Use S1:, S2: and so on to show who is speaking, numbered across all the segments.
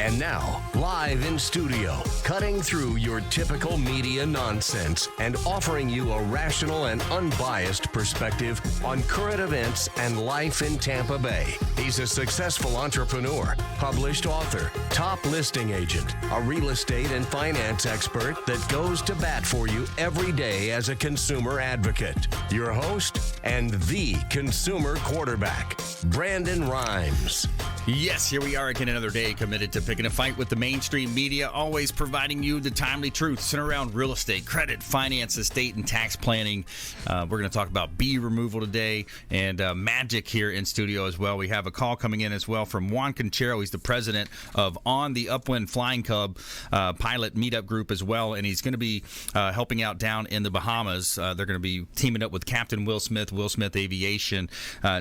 S1: And now, live in studio, cutting through your typical media nonsense and offering you a rational and unbiased perspective on current events and life in Tampa Bay. He's a successful entrepreneur, published author, top listing agent, a real estate and finance expert that goes to bat for you every day as a consumer advocate. Your host and the consumer quarterback, Brandon Rhymes.
S2: Yes, here we are again another day committed to picking a fight with the mainstream media, always providing you the timely truth centered around real estate, credit, finance, estate, and tax planning. We're going to talk about bee removal today and magic here in studio as well. We have a call coming in as well from Juan Conchero. He's the president of On the Upwind Flying Club pilot meetup group as well, and he's going to be helping out down in the Bahamas. They're going to be teaming up with Captain Will Smith Aviation,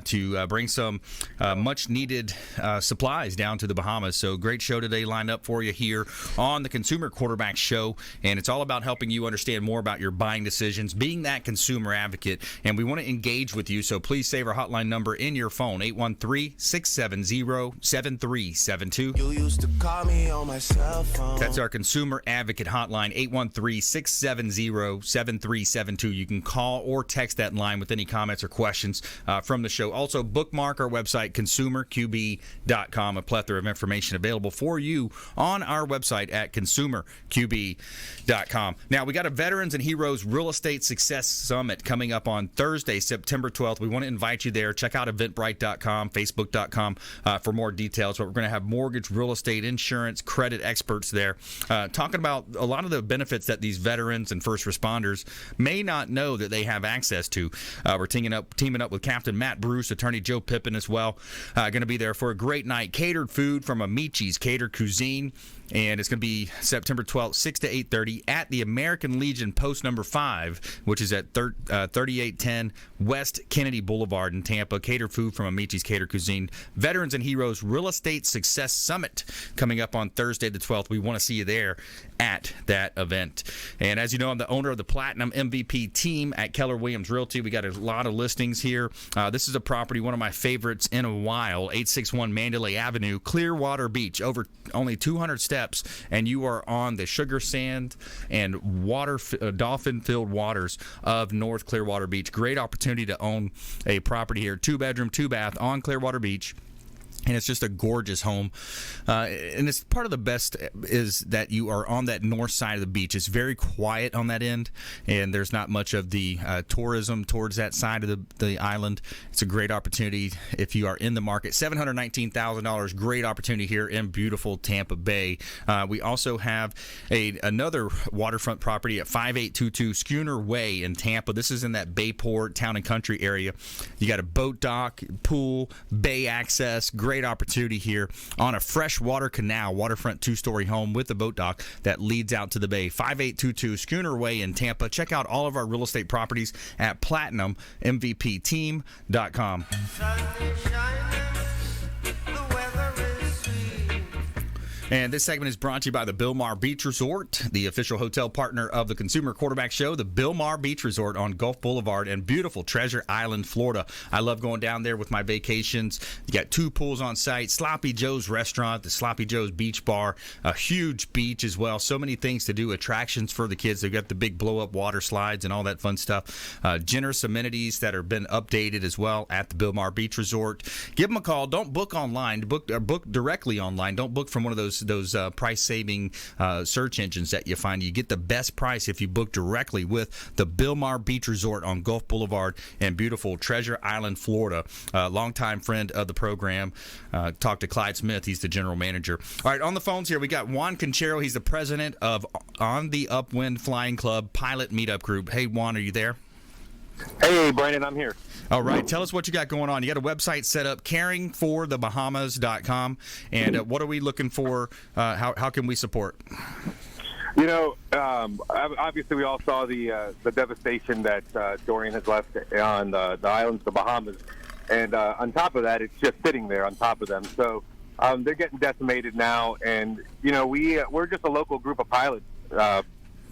S2: to bring some much-needed supplies down to the Bahamas. So great show today lined up for you here on the Consumer Quarterback Show, and it's all about helping you understand more about your buying decisions, being that consumer advocate, and we want to engage with you, so please save our hotline number in your phone, 813-670-7372.
S3: You used to call me on my cell phone.
S2: That's our consumer advocate hotline, 813-670-7372. You can call or text that line with any comments or questions from the show. Also, bookmark our website, consumerqb.com. A plethora of information available for you on our website at consumerqb.com. Now, we got a Veterans and Heroes Real Estate Success Summit coming up on Thursday, September 12th. We want to invite you there. Check out eventbrite.com, facebook.com for more details. But we're going to have mortgage, real estate, insurance, credit experts there talking about a lot of the benefits that these veterans and first responders may not know that they have access to. We're teaming up with Captain Matt Bruce, attorney Joe Pippin as well. Going to be there for a great night. Catered food from Amici's Catered Cuisine, and it's going to be September 12th, 6 to 8:30 at the American Legion Post number 5, which is at 3810 West Kennedy Boulevard in Tampa. Catered food from Amici's Catered Cuisine. Veterans and Heroes Real Estate Success Summit coming up on Thursday the 12th. We want to see you there at that event. And as you know, I'm the owner of the Platinum MVP team at Keller Williams Realty. We got a lot of listings here. This is a property, one of my favorites in a while, 861 Mandalay Avenue, Clearwater Beach, over only 200 steps, and you are on the sugar sand and dolphin-filled waters of North Clearwater Beach. Great opportunity to own a property here, 2-bedroom, 2-bath on Clearwater Beach. And it's just a gorgeous home. And it's part of the best is that you are on that north side of the beach. It's very quiet on that end, and there's not much of the tourism towards that side of the island. It's a great opportunity if you are in the market. $719,000, great opportunity here in beautiful Tampa Bay. We also have another waterfront property at 5822 Schooner Way in Tampa. This is in that Bayport Town and Country area. You got a boat dock, pool, bay access, great opportunity here on a freshwater canal, waterfront 2-story home with a boat dock that leads out to the bay. 5822 Schooner Way in Tampa. Check out all of our real estate properties at platinummvpteam.com. And this segment is brought to you by the Bilmar Beach Resort, the official hotel partner of the Consumer Quarterback Show. The Bilmar Beach Resort on Gulf Boulevard in beautiful Treasure Island, Florida. I love going down there with my vacations. You got 2 pools on site, Sloppy Joe's Restaurant, the Sloppy Joe's Beach Bar, a huge beach as well. So many things to do, attractions for the kids. They've got the big blow-up water slides and all that fun stuff. Generous amenities that have been updated as well at the Bilmar Beach Resort. Give them a call. Don't book online. Book directly online. Don't book from one of those price-saving search engines that you find. You get the best price if you book directly with the Bilmar Beach Resort on Gulf Boulevard in beautiful Treasure Island, Florida. Longtime friend of the program. Talked to Clyde Smith. He's the general manager. All right, on the phones here, we got Juan Conchero. He's the president of On the Upwind Flying Club Pilot Meetup Group. Hey, Juan, are you there?
S4: Hey, Brandon, I'm here.
S2: All right, tell us what you got going on. You got a website set up, caringforthebahamas.com, and what are we looking for? How can we support?
S4: You know, obviously we all saw the devastation that Dorian has left on the islands, the Bahamas, and on top of that, it's just sitting there on top of them. So they're getting decimated now, and you know we're just a local group of pilots that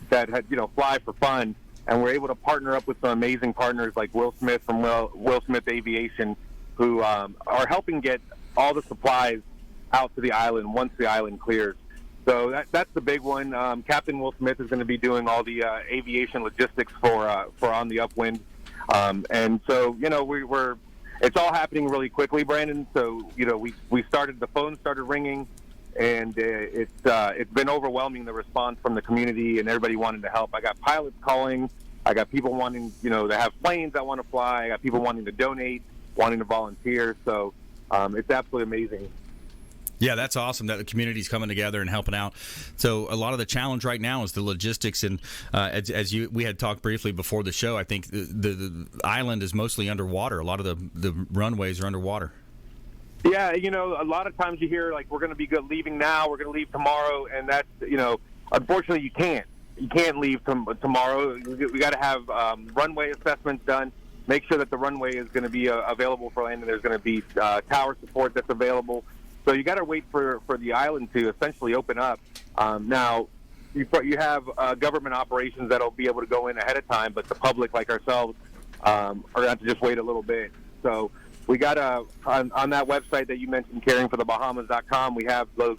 S4: had fly for fun. And we're able to partner up with some amazing partners like Will Smith from Will Smith Aviation, who are helping get all the supplies out to the island once the island clears. So that's the big one. Captain Will Smith is going to be doing all the aviation logistics for On the Upwind. And so, it's all happening really quickly, Brandon. So, the phone started ringing, and it's been overwhelming, the response from the community and everybody wanting to help. I got pilots calling. I got people wanting, to have planes that want to fly. I got people wanting to donate, wanting to volunteer. So it's absolutely amazing.
S2: Yeah, that's awesome that the community's coming together and helping out. So a lot of the challenge right now is the logistics, and as we had talked briefly before the show, I think the island is mostly underwater. A lot of the runways are underwater.
S4: Yeah, a lot of times you hear, like, we're going to be leaving now, we're going to leave tomorrow, and that's, unfortunately you can't. You can't leave tomorrow. We got to have runway assessments done, make sure that the runway is going to be available for landing. There's going to be tower support that's available. So you got to wait for the island to essentially open up. Now, you have government operations that'll be able to go in ahead of time, but the public, like ourselves, are going to have to just wait a little bit. So we got on that website that you mentioned, caringforthebahamas.com, we have those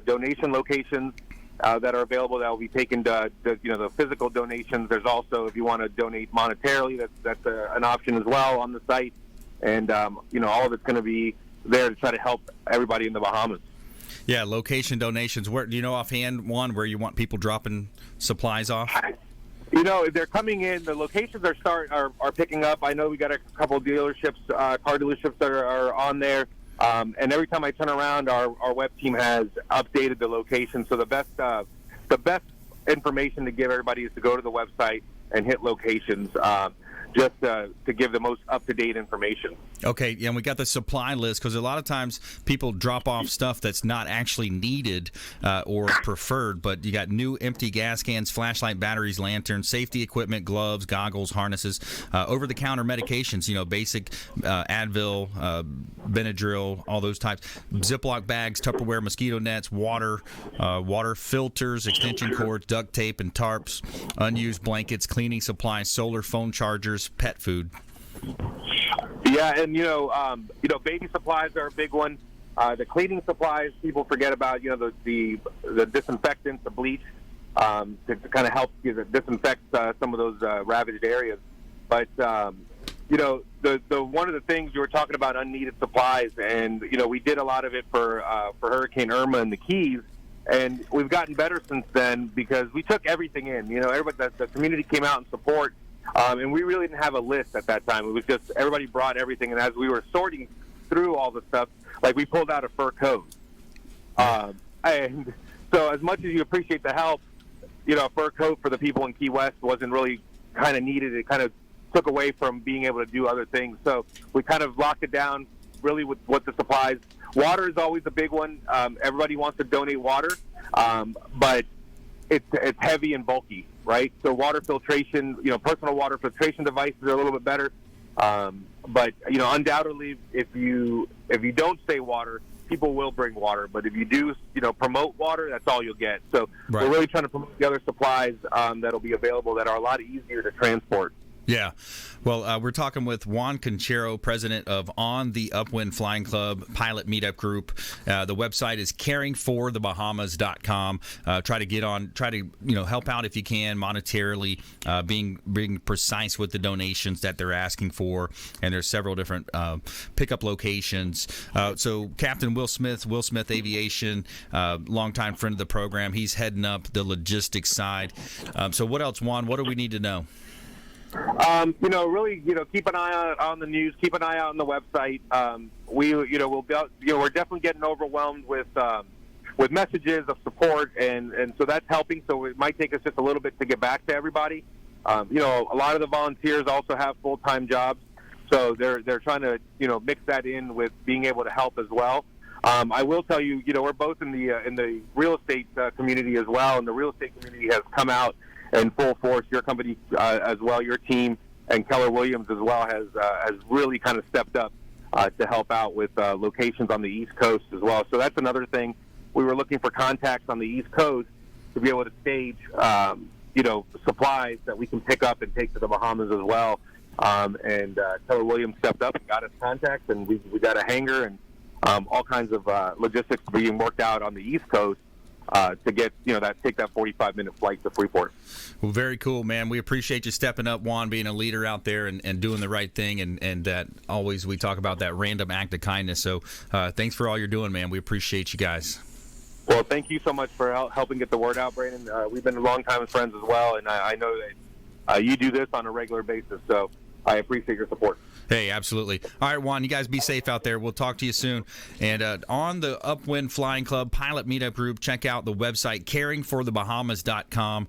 S4: donation locations that are available that will be taken to the physical donations. There's also, if you want to donate monetarily, that's an option as well on the site. And, all of it's going to be there to try to help everybody in the Bahamas.
S2: Yeah, location donations. Where do you know offhand where you want people dropping supplies off?
S4: They're coming in. The locations are picking up. I know we got a couple of dealerships, car dealerships that are on there. And every time I turn around, our web team has updated the location. So the best information to give everybody is to go to the website and hit locations. Just to give the most up-to-date information.
S2: Okay, and we got the supply list, because a lot of times people drop off stuff that's not actually needed or preferred, but you got new empty gas cans, flashlight, batteries, lanterns, safety equipment, gloves, goggles, harnesses, over-the-counter medications, basic Advil, Benadryl, all those types, Ziploc bags, Tupperware, mosquito nets, water filters, extension cords, duct tape and tarps, unused blankets, cleaning supplies, solar phone chargers, pet food.
S4: Yeah, and baby supplies are a big one. The cleaning supplies, people forget about. The disinfectants, the bleach, to kind of help disinfect some of those ravaged areas. But the one of the things you were talking about, unneeded supplies, and we did a lot of it for Hurricane Irma in the Keys. And we've gotten better since then because we took everything in. Everybody, the community came out in support. And we really didn't have a list at that time. It was just everybody brought everything. And as we were sorting through all the stuff, like, we pulled out a fur coat. And so as much as you appreciate the help, a fur coat for the people in Key West wasn't really kind of needed. It kind of took away from being able to do other things. So we kind of locked it down really with what the supplies. Water is always a big one. Everybody wants to donate water, but it's heavy and bulky, right? So water filtration, personal water filtration devices are a little bit better. But undoubtedly, if you don't say water, people will bring water. But if you do, promote water, that's all you'll get. So
S2: Right.
S4: We're really trying to promote the other supplies that'll be available that are a lot easier to transport.
S2: Yeah. Well, we're talking with Juan Conchero, president of On the Upwind Flying Club Pilot Meetup Group. The website is caringforthebahamas.com. Try to help out if you can monetarily, being precise with the donations that they're asking for. And there's several different pickup locations. So Captain Will Smith Aviation, longtime friend of the program, he's heading up the logistics side. So what else, Juan? What do we need to know?
S4: Really, keep an eye on the news. Keep an eye out on the website. We're definitely getting overwhelmed with messages of support, and so that's helping. So it might take us just a little bit to get back to everybody. A lot of the volunteers also have full-time jobs, so they're trying to mix that in with being able to help as well. I will tell you, we're both in the real estate community as well, and the real estate community has come out in full force. Your company as well, your team, and Keller Williams as well has really kind of stepped up to help out with locations on the East Coast as well. So that's another thing. We were looking for contacts on the East Coast to be able to stage, supplies that we can pick up and take to the Bahamas as well. And Keller Williams stepped up and got us contacts, and we got a hangar, and all kinds of logistics being worked out on the East Coast to get take that 45-minute flight to Freeport.
S2: Well, very cool, man. We appreciate you stepping up, Juan, being a leader out there and doing the right thing, and that always we talk about that random act of kindness. So thanks for all you're doing, man. We appreciate you guys.
S4: Well, thank you so much for helping get the word out, Brandon. We've been long-time friends as well, and I know that you do this on a regular basis, so I appreciate your support.
S2: Hey, absolutely. All right, Juan, you guys be safe out there. We'll talk to you soon. And on the Upwind Flying Club Pilot Meetup Group, check out the website, caringforthebahamas.com.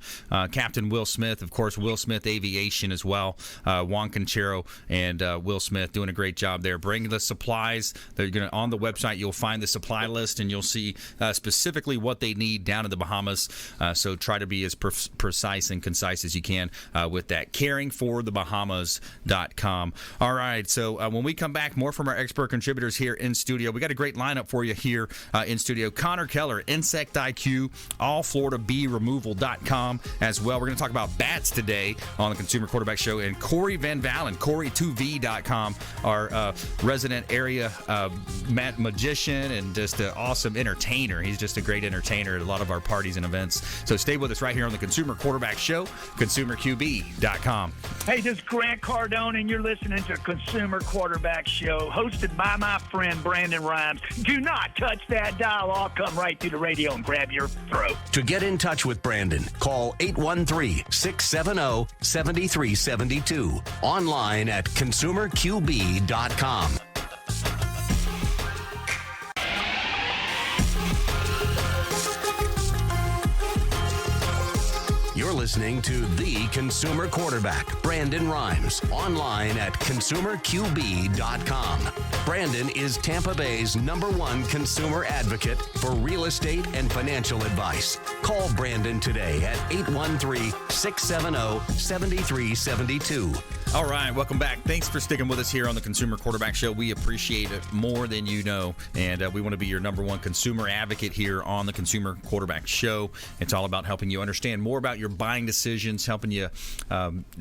S2: Captain Will Smith, of course, Will Smith Aviation as well. Juan Conchero and Will Smith doing a great job there. Bring the supplies. They're going to on the website, you'll find the supply list, and you'll see specifically what they need down in the Bahamas. So try to be as precise and concise as you can with that. Caringforthebahamas.com. All right. So when we come back, more from our expert contributors here in studio. We got a great lineup for you here in studio. Connor Keller, Insect IQ, allfloridabeeremoval.com as well. We're going to talk about bats today on the Consumer Quarterback Show. And Corey Van Valen, Corey2v.com, our resident area magician and just an awesome entertainer. He's just a great entertainer at a lot of our parties and events. So stay with us right here on the Consumer Quarterback Show, consumerqb.com.
S5: Hey, this is Grant Cardone, and you're listening to Consumer Quarterback Show, hosted by my friend Brandon Rhymes. Do not touch that dial. I'll come right through the radio and grab your throat.
S1: To get in touch with Brandon, call 813-670-7372. Online at consumerqb.com. You're listening to The Consumer Quarterback, Brandon Rhymes, online at consumerqb.com. Brandon is Tampa Bay's #1 consumer advocate for real estate and financial advice. Call Brandon today at 813-670-7372.
S2: All right, welcome back. Thanks for sticking with us here on the Consumer Quarterback Show. We appreciate it more than you know, and we want to be your #1 consumer advocate here on the Consumer Quarterback Show. It's all about helping you understand more about your buying decisions, helping you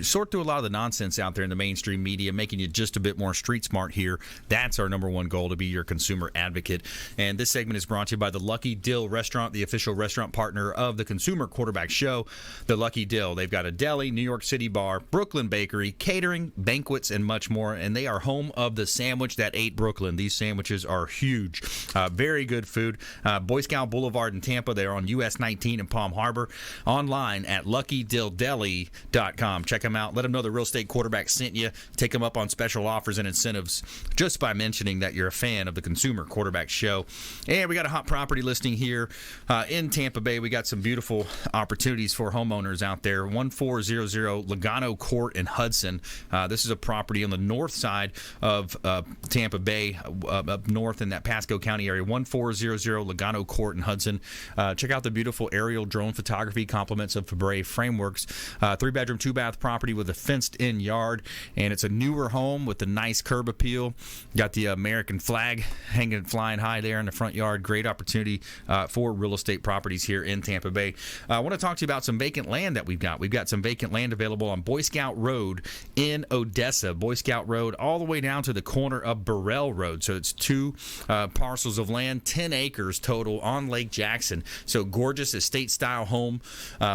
S2: sort through a lot of the nonsense out there in the mainstream media, making you just a bit more street smart here. That's our #1 goal, to be your consumer advocate. And this segment is brought to you by the Lucky Dill Restaurant, the official restaurant partner of the Consumer Quarterback Show. The Lucky Dill. They've got a deli, New York City bar, Brooklyn bakery, catering, banquets, and much more. And they are home of the sandwich that ate Brooklyn. These sandwiches are huge. Very good food. Boy Scout Boulevard in Tampa. They're on US 19 in Palm Harbor. Online at luckydilldeli.com. Check them out. Let them know the real estate quarterback sent you. Take them up on special offers and incentives just by mentioning that you're a fan of the Consumer Quarterback Show. And we got a hot property listing here in Tampa Bay. We got some beautiful opportunities for homeowners out there. 1400 Logano Court in Hudson. This is a property on the north side of Tampa Bay, up north in that Pasco County area. 1400 Logano Court in Hudson. Check out the beautiful aerial drone photography, compliments of Fabre Frameworks. 3-bedroom, 2-bath property with a fenced-in yard, and it's a newer home with a nice curb appeal. Got the American flag hanging, flying high there in the front yard. Great opportunity for real estate properties here in Tampa Bay. I want to talk to you about some vacant land that we've got. We've got some vacant land available on Boy Scout Road in Odessa. Boy Scout Road all the way down to the corner of Burrell Road. So it's 2 parcels of land, 10 acres total on Lake Jackson. So gorgeous estate-style home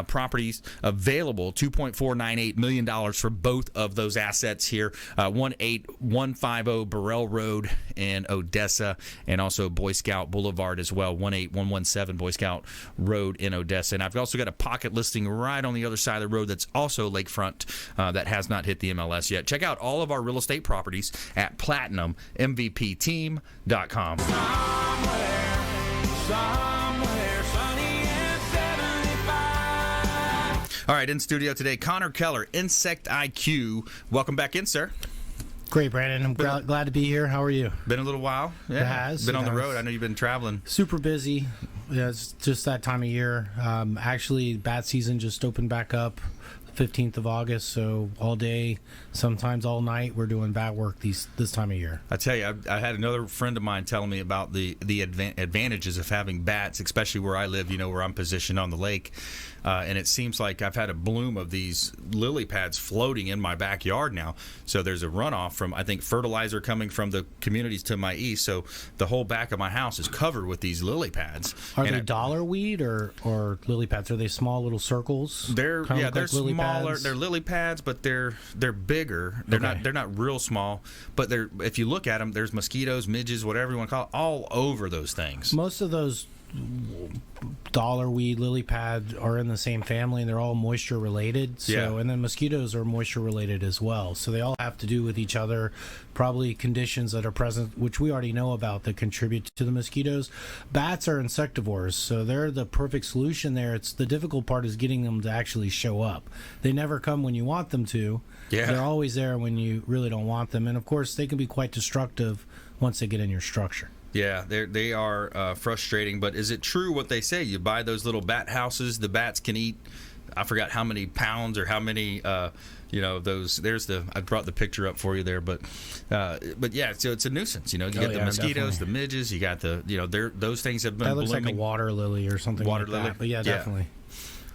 S2: properties available. $2.498 million for both of those assets here. 18150 Burrell Road in Odessa, and also Boy Scout Boulevard as well, 18117 Boy Scout Road in Odessa. And I've also got a pocket listing right on the other side of the road that's also lakefront that has not hit the MLS yet. Check out all of our real estate properties at PlatinumMVPTeam.com.
S3: Somewhere sunny and 75.
S2: All right, in studio today, Connor Keller, Insect IQ. Welcome back in, sir.
S6: Great, Brandon. I'm glad to be here. How are you?
S2: Been a little while. Yeah.
S6: It has.
S2: Been on the road. I know you've been traveling.
S6: Super busy. Yeah, it's just that time of year. Actually, bat season just opened back up 15th of August, so all day, sometimes all night, we're doing bat work this time of year.
S2: I tell you, I had another friend of mine telling me about the advantages of having bats, especially where I live, where I'm positioned on the lake. and it seems like I've had a bloom of these lily pads floating in my backyard now. So there's a runoff from, I think, fertilizer coming from the communities to my east. So the whole back of my house is covered with these lily pads.
S6: Are they dollar weed or lily pads? Are they small little circles?
S2: They're
S6: like lily
S2: smaller.
S6: pads?
S2: They're lily pads, but they're bigger. They're not real small, but if you look at them, there's mosquitoes, midges, whatever you want to call it, all over those things.
S6: Most of those dollar weed lily pads are in the same family, and they're all moisture related. So,
S2: Yeah.
S6: and then mosquitoes are moisture related as well. So they all have to do with each other. Probably conditions that are present, which we already know about, that contribute to the mosquitoes. Bats are insectivores, so they're the perfect solution there. It's the difficult part is getting them to actually show up. They never come when you want them to.
S2: Yeah.
S6: They're always there when you really don't want them, and of course they can be quite destructive once they get in your structure.
S2: Yeah, they are frustrating, but is it true what they say? You buy those little bat houses, the bats can eat, I forgot how many pounds or how many, those, I brought the picture up for you there, but yeah, so it's a nuisance, you got the mosquitoes,
S6: definitely.
S2: the midges, you got those things have been
S6: That looks
S2: blooming.
S6: like a water lily or something
S2: Water
S6: like
S2: lily?
S6: that. But yeah,
S2: Yeah.
S6: definitely.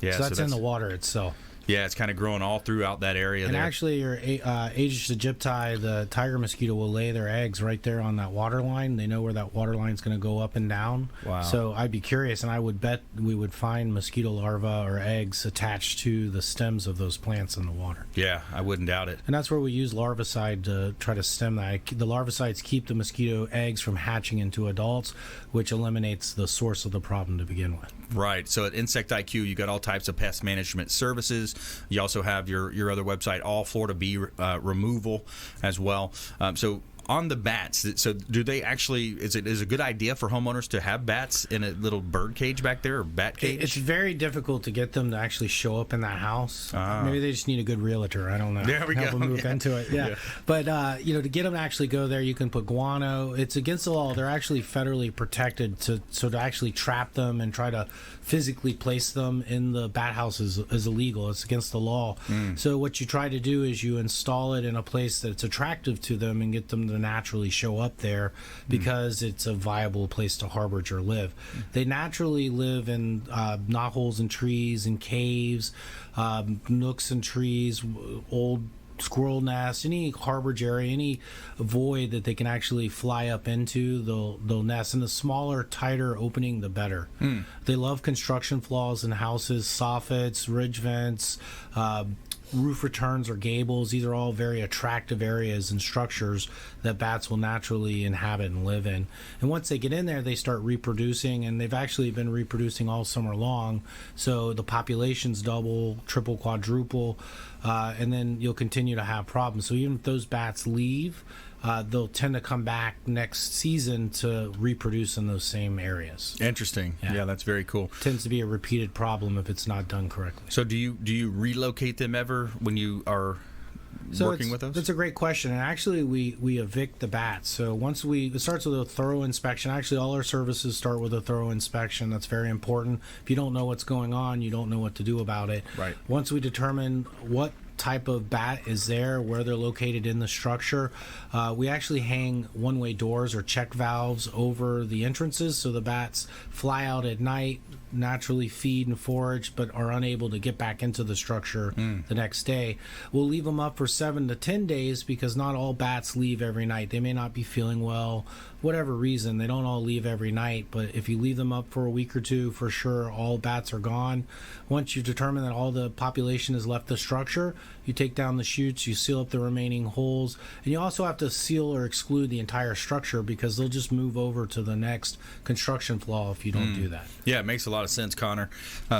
S2: Yeah,
S6: So that's in the water itself.
S2: Yeah, it's kind of growing all throughout that area
S6: And
S2: there.
S6: actually, your Aegis aegypti, the tiger mosquito, will lay their eggs right there on that water line. They know where that water line is going to go up and down.
S2: Wow.
S6: So I'd be curious, and I would bet we would find mosquito larvae or eggs attached to the stems of those plants in the water.
S2: Yeah, I wouldn't doubt it.
S6: And that's where we use larvicide to try to stem that. The larvicides keep the mosquito eggs from hatching into adults, which eliminates the source of the problem to begin with.
S2: Right. So at Insect IQ, you got all types of pest management services. You also have your other website, All Florida Bee Removal, as well. So on the bats, so do they actually? Is it a good idea for homeowners to have bats in a little bird cage back there, or bat cage?
S6: It's very difficult to get them to actually show up in that house. Maybe they just need a good realtor. I don't know.
S2: There we
S6: Help
S2: go.
S6: them move
S2: Yeah.
S6: into it. Yeah.
S2: Yeah.
S6: But to get them to actually go there, you can put guano. It's against the law. They're actually federally protected. To actually trap them and try to physically place them in the bat house is illegal. It's against the law. So what you try to do is you install it in a place that's attractive to them and get them to naturally show up there because it's a viable place to harbor or live. They naturally live in knotholes in trees and caves, nooks in trees, old squirrel nests, any harborage area, any void that they can actually fly up into, they'll nest. And the smaller, tighter opening, the better. They love construction flaws in houses, soffits, ridge vents, roof returns or gables. These are all very attractive areas and structures that bats will naturally inhabit and live in. And once they get in there, they start reproducing, and they've actually been reproducing all summer long. So the populations double, triple, quadruple, and then you'll continue to have problems. So even if those bats leave, they'll tend to come back next season to reproduce in those same areas.
S2: Interesting. Yeah, that's very cool.
S6: Tends to be a repeated problem if it's not done correctly.
S2: So do you relocate them ever when you are working with those?
S6: That's a great question. And actually, we evict the bats. So it starts with a thorough inspection. Actually, all our services start with a thorough inspection. That's very important. If you don't know what's going on, you don't know what to do about it.
S2: Right.
S6: Once we determine what type of bat is there, where they're located in the structure, we actually hang one-way doors or check valves over the entrances, so the bats fly out at night, naturally feed and forage, but are unable to get back into the structure the next day. We'll leave them up for 7 to 10 days because not all bats leave every night. They may not be feeling well, whatever reason. They don't all leave every night, but if you leave them up for a week or two, for sure all bats are gone. Once you determine that all the population has left the structure, you take down the chutes, you seal up the remaining holes, and you also have to seal or exclude the entire structure because they'll just move over to the next construction flaw if you don't do that.
S2: Yeah, it makes a lot of sense, Connor.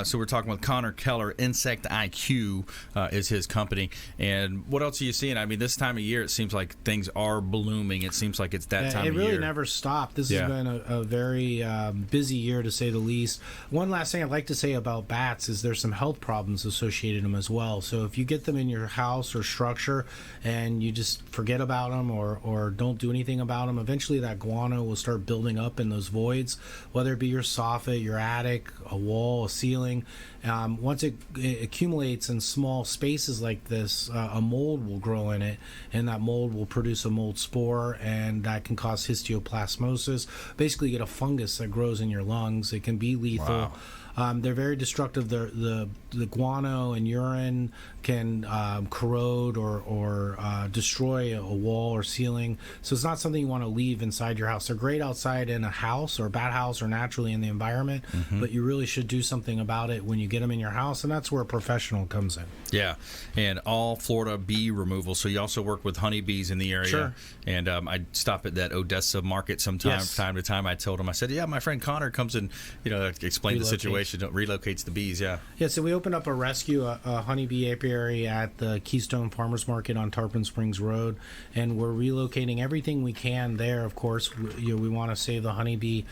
S2: So we're talking with Connor Keller. Insect IQ is his company. And what else are you seeing? I mean, this time of year, it seems like things are blooming. It seems like it's that time of year.
S6: It really never stopped. This has been a very busy year, to say the least. One last thing I'd like to say about bats is there's some health problems associated with them as well. So if you get them in your house or structure and you just forget about them or don't do anything about them, eventually that guano will start building up in those voids, whether it be your soffit, your attic, a wall, a ceiling. Once it accumulates in small spaces like this, a mold will grow in it, and that mold will produce a mold spore, and that can cause histoplasmosis. Basically, you get a fungus that grows in your lungs. It can be lethal. They're very destructive. The guano and urine can corrode or destroy a wall or ceiling. So it's not something you want to leave inside your house. They're great outside in a house or a bad house or naturally in the environment, but you really should do something about it when you get them in your house, and that's where a professional comes in.
S2: Yeah, and all Florida bee removal. So you also work with honeybees in the area.
S6: Sure.
S2: And I stop at that Odessa market time to time. I told him, I said, yeah, my friend Connor comes and explain the situation, relocates the bees. Yeah.
S6: Yeah. So we opened up a rescue, a honeybee apiary at the Keystone Farmers Market on Tarpon Springs Road, and we're relocating everything we can there. Of course, we want to save the honeybee.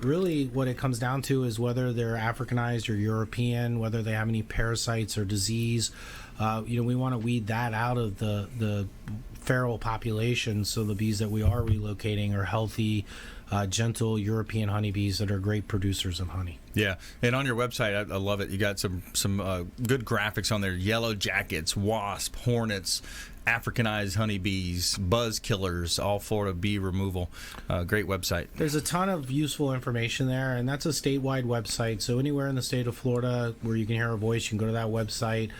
S6: Really, what it comes down to is whether they're Africanized or European, whether they have any parasites or disease. We want to weed that out of the feral population, so the bees that we are relocating are healthy, gentle European honeybees that are great producers of honey.
S2: Yeah, and on your website, I love it. You got some good graphics on there: yellow jackets, wasp, hornets, Africanized honeybees, buzz killers, all Florida bee removal. Great website.
S6: There's a ton of useful information there, and that's a statewide website. So anywhere in the state of Florida where you can hear our voice, you can go to that website.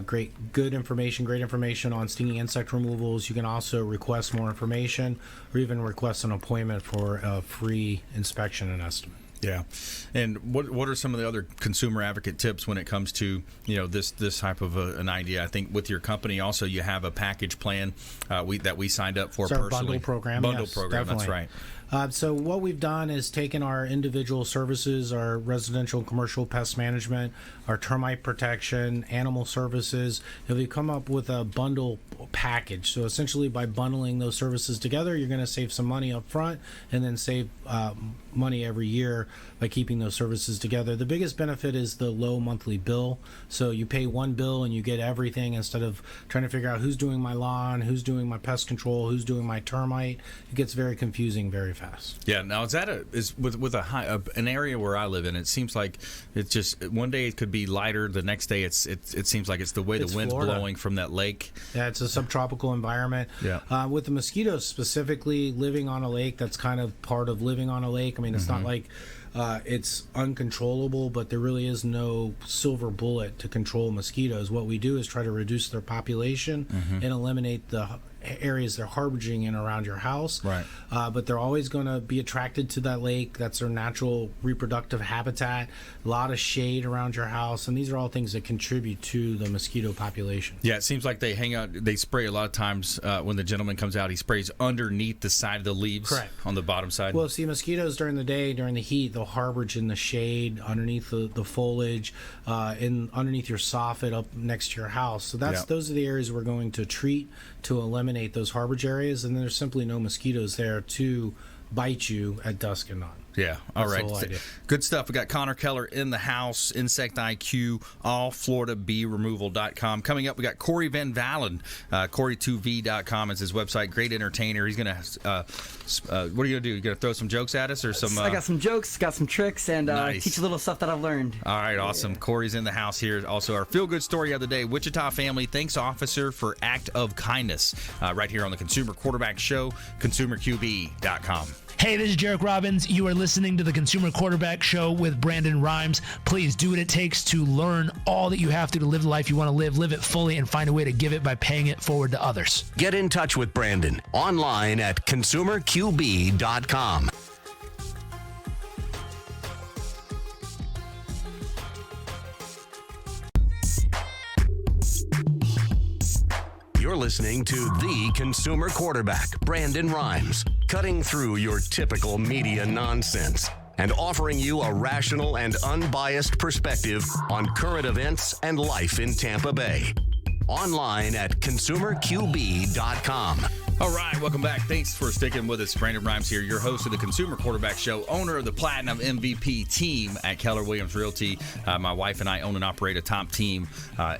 S6: Great information on stinging insect removals. You can also request more information or even request an appointment for a free inspection and estimate.
S2: Yeah, and what are some of the other consumer advocate tips when it comes to this type of an idea? I think with your company also you have a package plan that we signed up for
S6: it's our
S2: personally.
S6: Bundle program. Yes,
S2: Definitely. That's right.
S6: So what we've done is taken our individual services, our residential and commercial pest management, our termite protection, animal services, and we've come up with a bundle package. So essentially by bundling those services together, you're going to save some money up front and then save money every year by keeping those services together. The biggest benefit is the low monthly bill. So you pay one bill and you get everything instead of trying to figure out who's doing my lawn, who's doing my pest control, who's doing my termite. It gets very confusing very fast.
S2: Yeah. Now is with an area where I live in, it seems like it's just one day it could be lighter, the next day it seems like it's the way the wind's
S6: Florida.
S2: Blowing from that lake.
S6: Yeah, it's a subtropical environment.
S2: Yeah.
S6: With the mosquitoes specifically, living on a lake, that's kind of part of living on a lake. I mean, it's not like it's uncontrollable, but there really is no silver bullet to control mosquitoes. What we do is try to reduce their population and eliminate the areas they're harboring in around your house.
S2: Right.
S6: But they're always going to be attracted to that lake. That's their natural reproductive habitat. A lot of shade around your house, and these are all things that contribute to the mosquito population.
S2: Yeah, it seems like they hang out. They spray a lot of times when the gentleman comes out. He sprays underneath the side of the leaves.
S6: Correct.
S2: On the bottom side.
S6: Well, see, mosquitoes during the day, during the heat, they'll harbor in the shade, underneath the foliage, and underneath your soffit up next to your house. So those are the areas we're going to treat to eliminate those harborage areas, and there's simply no mosquitoes there to bite you at dusk and dawn.
S2: Yeah. All
S6: That's
S2: right.
S6: the whole idea.
S2: Good stuff. We got Connor Keller in the house, Insect IQ, allfloridabeeremoval.com. Coming up, we got Corey Van Valen, Corey2v.com is his website. Great entertainer. He's going to, what are you going to do? You going to throw some jokes at us or some?
S7: I got some jokes, got some tricks, and
S2: Nice.
S7: teach a little stuff that I've learned.
S2: All right, awesome. Corey's in the house here. Also, our feel-good story of the day, Wichita family thanks officer for act of kindness. Right here on the Consumer Quarterback Show, consumerqb.com.
S8: Hey, this is Jarek Robbins. You are listening to the Consumer Quarterback Show with Brandon Rhymes. Please do what it takes to learn all that you have to live the life you want to live it fully, and find a way to give it by paying it forward to others.
S1: Get in touch with Brandon online at consumerqb.com. You're listening to the Consumer Quarterback, Brandon Rhymes, cutting through your typical media nonsense and offering you a rational and unbiased perspective on current events and life in Tampa Bay. Online at consumerqb.com.
S2: All right, welcome back. Thanks for sticking with us. Brandon Rhymes here, your host of the Consumer Quarterback Show, owner of the Platinum MVP team at Keller Williams Realty. My wife and I own and operate a top team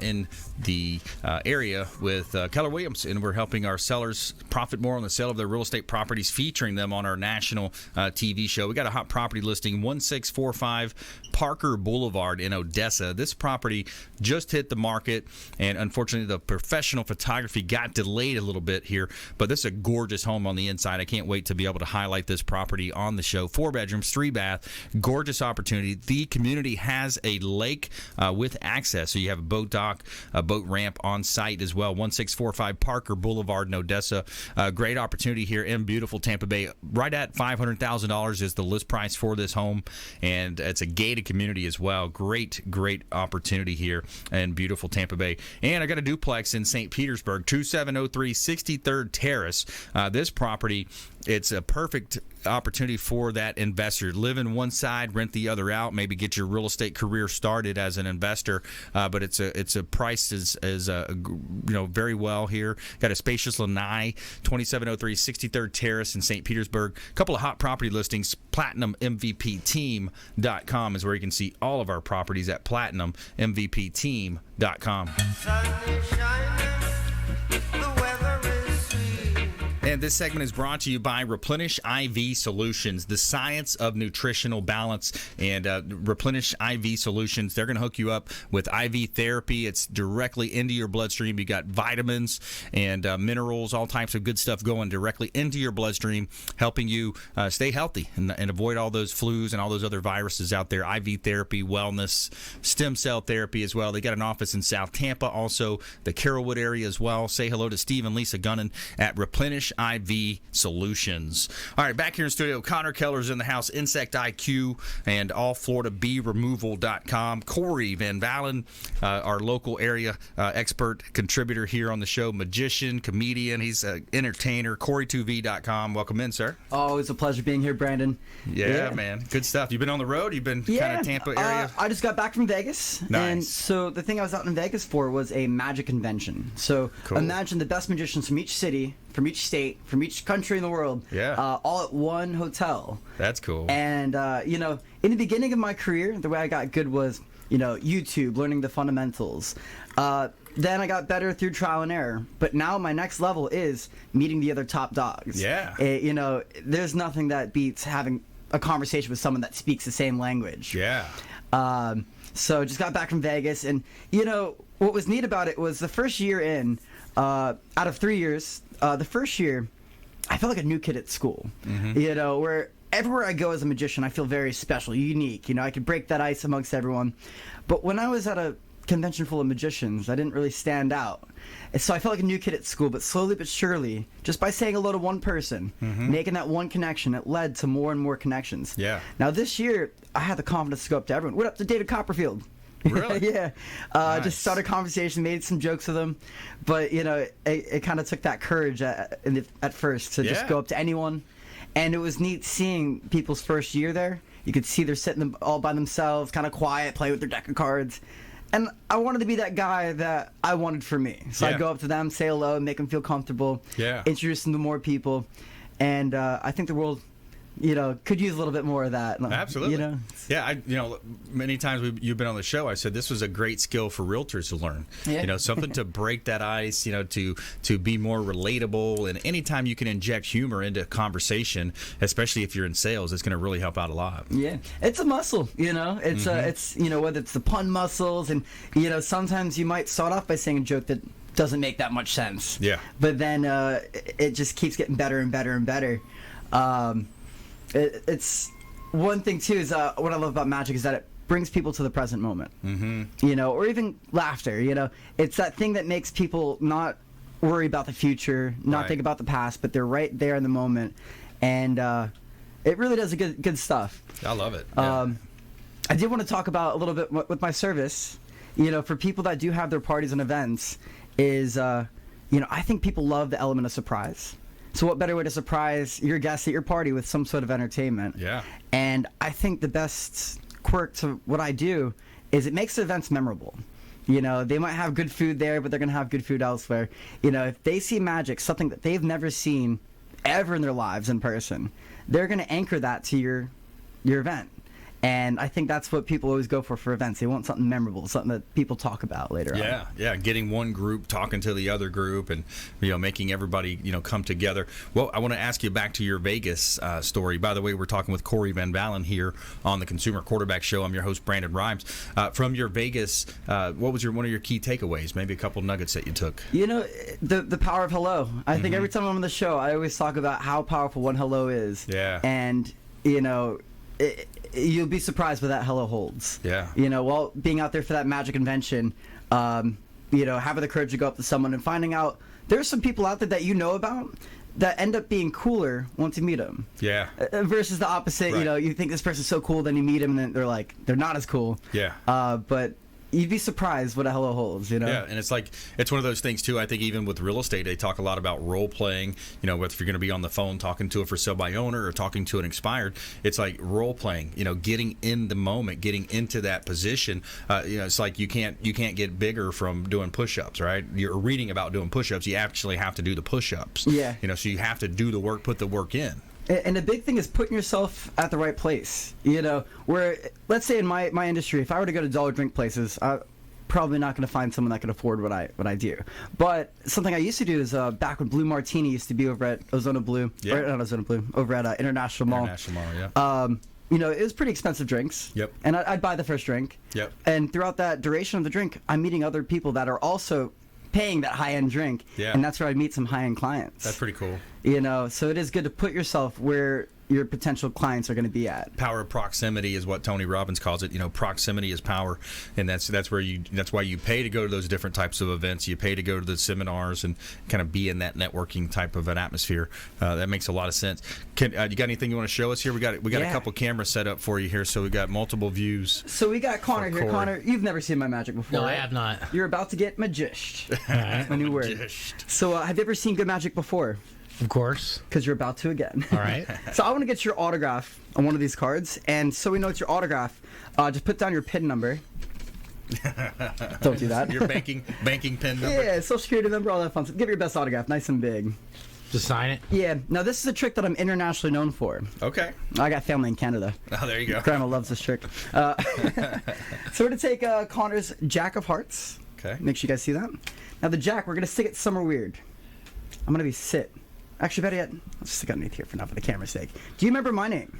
S2: in the area with Keller Williams, and we're helping our sellers profit more on the sale of their real estate properties, featuring them on our national TV show. We got a hot property listing, 1645 Parker Boulevard in Odessa. This property just hit the market, and unfortunately the professional photography got delayed a little bit here, but this is a gorgeous home on the inside. I can't wait to be able to highlight this property on the show. 4 bedrooms, 3 bath, gorgeous opportunity. The community has a lake with access, so you have a boat dock, a boat ramp on site as well. 1645 Parker Boulevard in Odessa. Great opportunity here in beautiful Tampa Bay. Right at $500,000 is the list price for this home, and it's a gated community as well. Great opportunity here in beautiful Tampa Bay. And I got a duplex in St. Petersburg, 2703 63rd Terrace. This property, it's a perfect opportunity for that investor. Live in one side, rent the other out, maybe get your real estate career started as an investor. But it's a price is very well here. Got a spacious lanai, 2703 63rd Terrace in St. Petersburg. A couple of hot property listings. PlatinumMVPTeam.com is where you can see all of our properties at PlatinumMVPTeam.com.
S3: Sun is shining, the weather is sweet.
S2: And this segment is brought to you by Replenish IV Solutions, the science of nutritional balance. And Replenish IV Solutions, they're going to hook you up with IV therapy. It's directly into your bloodstream. You got vitamins and minerals, all types of good stuff going directly into your bloodstream, helping you stay healthy and avoid all those flus and all those other viruses out there. IV therapy, wellness, stem cell therapy as well. They got an office in South Tampa, also the Carrollwood area as well. Say hello to Steve and Lisa Gunnan at Replenish IV Solutions. All right, back here in studio, Connor Keller's in the house, Insect IQ, and allfloridabeeremoval.com. Corey Van Valen, our local area expert contributor here on the show, magician, comedian. He's an entertainer. Corey2v.com. Welcome in, sir.
S7: Always a pleasure being here, Brandon.
S2: Yeah, man. Good stuff. You've been on the road? You've been kind of Tampa area?
S7: I just got back from Vegas.
S2: Nice.
S7: And so the thing I was out in Vegas for was a magic convention. So
S2: Cool.
S7: Imagine the best magicians from each city, from each state, from each country in the world, all at one hotel.
S2: That's cool.
S7: And, in the beginning of my career, the way I got good was, YouTube, learning the fundamentals. Then I got better through trial and error. But now my next level is meeting the other top dogs.
S2: Yeah.
S7: There's nothing that beats having a conversation with someone that speaks the same language.
S2: Yeah.
S7: So just got back from Vegas. And, what was neat about it was the first year in, out of 3 years, the first year, I felt like a new kid at school. Mm-hmm. Where everywhere I go as a magician, I feel very special, unique. I could break that ice amongst everyone. But when I was at a convention full of magicians, I didn't really stand out. And so I felt like a new kid at school, but slowly but surely, just by saying hello to one person, making that one connection, it led to more and more connections.
S2: Yeah.
S7: Now this year, I had the confidence to go up to everyone. What up to David Copperfield?
S2: Really?
S7: Yeah.
S2: Nice.
S7: Just started a conversation, made some jokes with him. But, it kind of took that courage at first to just go up to anyone. And it was neat seeing people's first year there. You could see they're sitting all by themselves, kind of quiet, playing with their deck of cards. And I wanted to be that guy that I wanted for me. So I'd go up to them, say hello, make them feel comfortable, introduce them to more people. And I think the world, could use a little bit more of that.
S2: Absolutely. Yeah, many times you've been on the show, I said this was a great skill for realtors to learn. Yeah. Something to break that ice, to be more relatable. And anytime you can inject humor into conversation, especially if you're in sales, it's going to really help out a lot.
S7: Yeah, it's a muscle, It's it's whether it's the pun muscles, and sometimes you might start off by saying a joke that doesn't make that much sense.
S2: Yeah.
S7: But then it just keeps getting better and better and better. It's one thing too is what I love about magic is that it brings people to the present moment. Or even laughter. It's that thing that makes people not worry about the future, not think about the past, but they're right there in the moment, and it really does a good stuff.
S2: I love it. Yeah.
S7: I did want to talk about a little bit with my service. For people that do have their parties and events, is I think people love the element of surprise. So what better way to surprise your guests at your party with some sort of entertainment?
S2: Yeah.
S7: And I think the best quirk to what I do is it makes the events memorable. They might have good food there, but they're going to have good food elsewhere. If they see magic, something that they've never seen ever in their lives in person, they're going to anchor that to your event. And I think that's what people always go for events. They want something memorable, something that people talk about later on.
S2: Yeah, getting one group talking to the other group, and making everybody come together. Well, I want to ask you back to your Vegas story. By the way, we're talking with Corey Van Valen here on the Consumer Quarterback Show. I'm your host, Brandon Rhymes. From your Vegas, what was one of your key takeaways? Maybe a couple nuggets that you took.
S7: The power of hello. I think every time I'm on the show, I always talk about how powerful one hello is.
S2: Yeah.
S7: And you'll be surprised what that hello holds.
S2: Yeah.
S7: While being out there for that magic convention, having the courage to go up to someone and finding out there's some people out there that you know about that end up being cooler once you meet them. Yeah. Versus the opposite. Right. You think this person's so cool, then you meet them and they're not as cool. Yeah. But you'd be surprised what a hello holds,
S2: Yeah, and it's one of those things too. I think even with real estate, they talk a lot about role playing. Whether if you're going to be on the phone talking to a for sale by owner or talking to an expired, it's like role playing. Getting in the moment, getting into that position. It's like you can't get bigger from doing push-ups, right? You're reading about doing push-ups. You actually have to do the push-ups. Yeah. So you have to do the work, put the work in.
S7: And the big thing is putting yourself at the right place. Where, let's say in my industry, if I were to go to dollar drink places, I'm probably not going to find someone that can afford what I do. But something I used to do is back when Blue Martini used to be over at Ozona Blue, or not Ozona Blue, over at International Mall.
S2: International Mall, yeah.
S7: It was pretty expensive drinks.
S2: Yep.
S7: And I'd buy the first drink. Yep. And throughout that duration of the drink, I'm meeting other people that are also paying that high-end drink. Yeah. And that's where I meet some high-end clients.
S2: That's pretty cool.
S7: So it is good to put yourself where your potential clients are going to be at.
S2: Power of proximity is what Tony Robbins calls it. Proximity is power, and that's why you pay to go to those different types of events. You pay to go to the seminars and kind of be in that networking type of an atmosphere. That makes a lot of sense. You got anything you want to show us here? We got a couple cameras set up for you here, so we got multiple views.
S7: So we got Connor here. Connor, you've never seen my magic before.
S6: No,
S7: right?
S6: I have not.
S7: You're about to get magished. A new word. So have you ever seen good magic before?
S6: Of course.
S7: Because you're about to again.
S6: All right.
S7: So I want to get your autograph on one of these cards. And so we know it's your autograph, just put down your PIN number. Don't do that.
S2: Your banking PIN number?
S7: Yeah, Social Security number, all that fun stuff. Give your best autograph, nice and big.
S6: Just sign it?
S7: Yeah. Now, this is a trick that I'm internationally known for.
S2: Okay.
S7: I got family in Canada.
S2: Oh, there you go.
S7: Grandma loves this trick. So we're going to take Connor's Jack of Hearts.
S2: Okay.
S7: Make sure you guys see that. Now, the Jack, we're going to stick it somewhere weird. I'm going to be sit. Actually, better yet, let's stick it underneath here for now, for the camera's sake. Do you remember my name?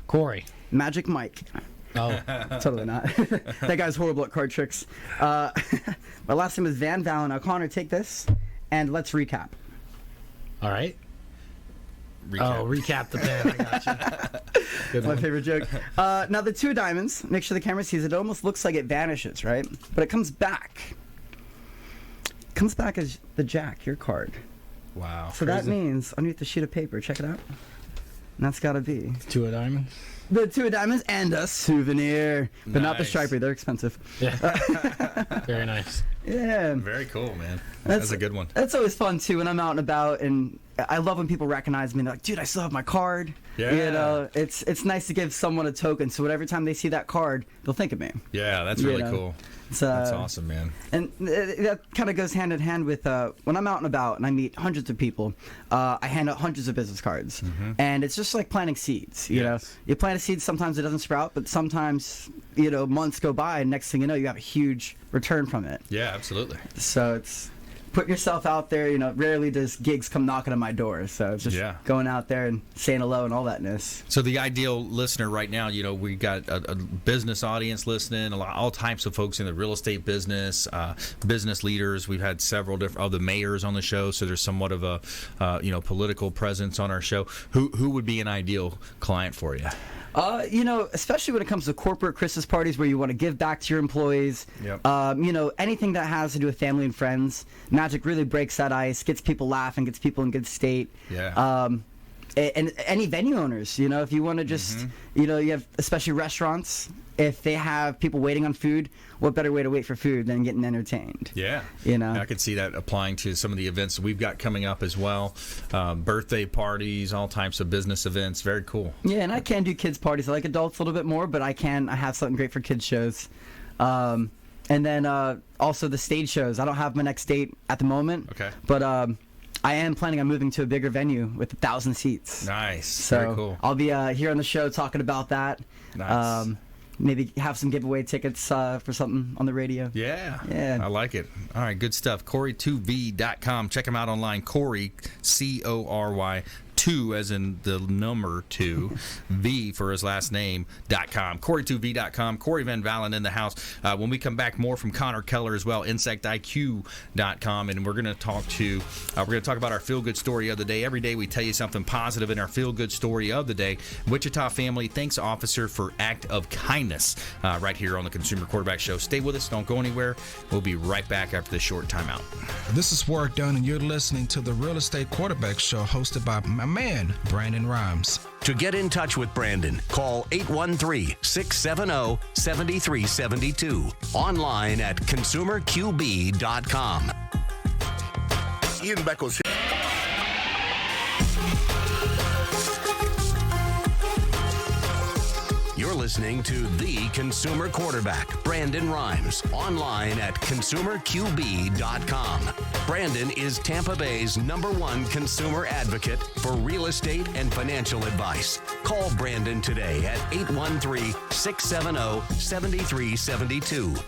S6: Corey.
S7: Magic Mike.
S6: Oh.
S7: Totally not. That guy's horrible at card tricks. My last name is Van Valen. Now, Connor, take this, and let's recap.
S6: All right. Recap the pen. I got you. Good
S7: My
S6: one.
S7: favorite joke. Now, the two of diamonds, make sure the camera sees it. It almost looks like it vanishes, right? But it comes back. It comes back as the Jack, your card.
S2: Wow.
S7: So that means underneath the sheet of paper, check it out. And that's got to be
S6: Two of diamonds.
S7: the two of diamonds and a souvenir, but not the
S2: Nice.
S7: striper. They're expensive.
S6: Yeah. Very nice.
S7: Yeah.
S2: Very cool, man. That's a good one.
S7: That's always fun too when I'm out and about, and I love when people recognize me and they're like, "Dude, I still have my card."
S2: Yeah.
S7: It's nice to give someone a token, so every time they see that card, they'll think of me.
S2: Yeah, that's really cool. That's awesome, man.
S7: And that kind of goes hand in hand with when I'm out and about and I meet hundreds of people, I hand out hundreds of business cards. And it's just like planting seeds, you know. You plant a seed, sometimes it doesn't sprout, but sometimes, months go by and next thing you know, you have a huge return from it.
S2: Yeah, absolutely.
S7: So it's putting yourself out there, rarely does gigs come knocking on my door. So it's just going out there and saying hello and all thatness.
S2: So the ideal listener right now, we got a business audience listening, all types of folks in the real estate business, business leaders. We've had several different of the mayors on the show, so there's somewhat of a political presence on our show. Who would be an ideal client for you?
S7: Especially when it comes to corporate Christmas parties where you want to give back to your employees.
S2: Yep.
S7: Anything that has to do with family and friends. Magic really breaks that ice, gets people laughing, gets people in good state.
S2: Yeah.
S7: And any venue owners, if you want to just, you have especially restaurants, if they have people waiting on food, what better way to wait for food than getting entertained?
S2: Yeah. I could see that applying to some of the events we've got coming up as well. Birthday parties, all types of business events. Very cool.
S7: Yeah, and I can do kids parties. I like adults a little bit more, but I have something great for kids shows. And then also the stage shows. I don't have my next date at the moment.
S2: Okay.
S7: But I am planning on moving to a bigger venue with 1,000 seats.
S2: Nice.
S7: So
S2: Very cool.
S7: I'll be here on the show talking about that.
S2: Nice.
S7: Maybe have some giveaway tickets for something on the radio.
S2: Yeah.
S7: Yeah.
S2: I like it. All right, good stuff. Corey2v.com. Check him out online. Corey, Cory, 2 as in the number 2, V for his last name.com. Corey2v.com. Corey Van Valen in the house. When we come back, more from Connor Keller as well, insectiq.com, and we're going to talk about our feel-good story of the day. Every day we tell you something positive in our feel-good story of the day. Wichita family thanks officer for act of kindness right here on the Consumer Quarterback Show. Stay with us. Don't go anywhere. We'll be right back after this short timeout.
S9: This is Warwick Dunn, and you're listening to the Real Estate Quarterback Show hosted by my man, Brandon Rhymes.
S1: To get in touch with Brandon, call 813-670-7372. Online at consumerqb.com.
S10: Ian Beckles.
S1: You're listening to The Consumer Quarterback, Brandon Rhymes, online at consumerqb.com. Brandon is Tampa Bay's #1 consumer advocate for real estate and financial advice. Call Brandon today at 813-670-7372.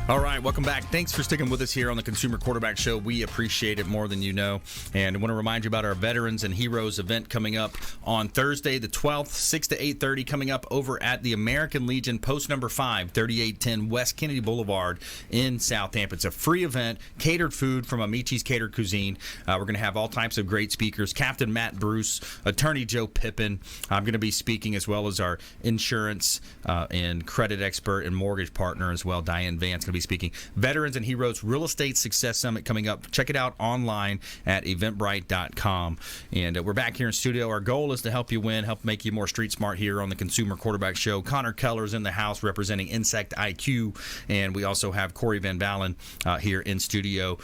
S2: All right, welcome back. Thanks for sticking with us here on the Consumer Quarterback Show. We appreciate it more than you know. And I want to remind you about our Veterans and Heroes event coming up on Thursday, the 12th, 6 to 8:30, coming up over at the American Legion, post number 5, 3810 West Kennedy Boulevard in Southampton. It's a free event, catered food from Amici's Catered Cuisine. We're going to have all types of great speakers. Captain Matt Bruce, Attorney Joe Pippin. I'm going to be speaking, as well as our insurance and credit expert and mortgage partner as well, Diane Vance, be speaking. Veterans and Heroes Real Estate Success Summit coming up. Check it out online at eventbrite.com. And we're back here in studio. Our goal is to help you win, help make you more street smart here on the Consumer Quarterback Show. Connor Keller's in the house representing Insect IQ, and we also have Corey Van Valen here in studio.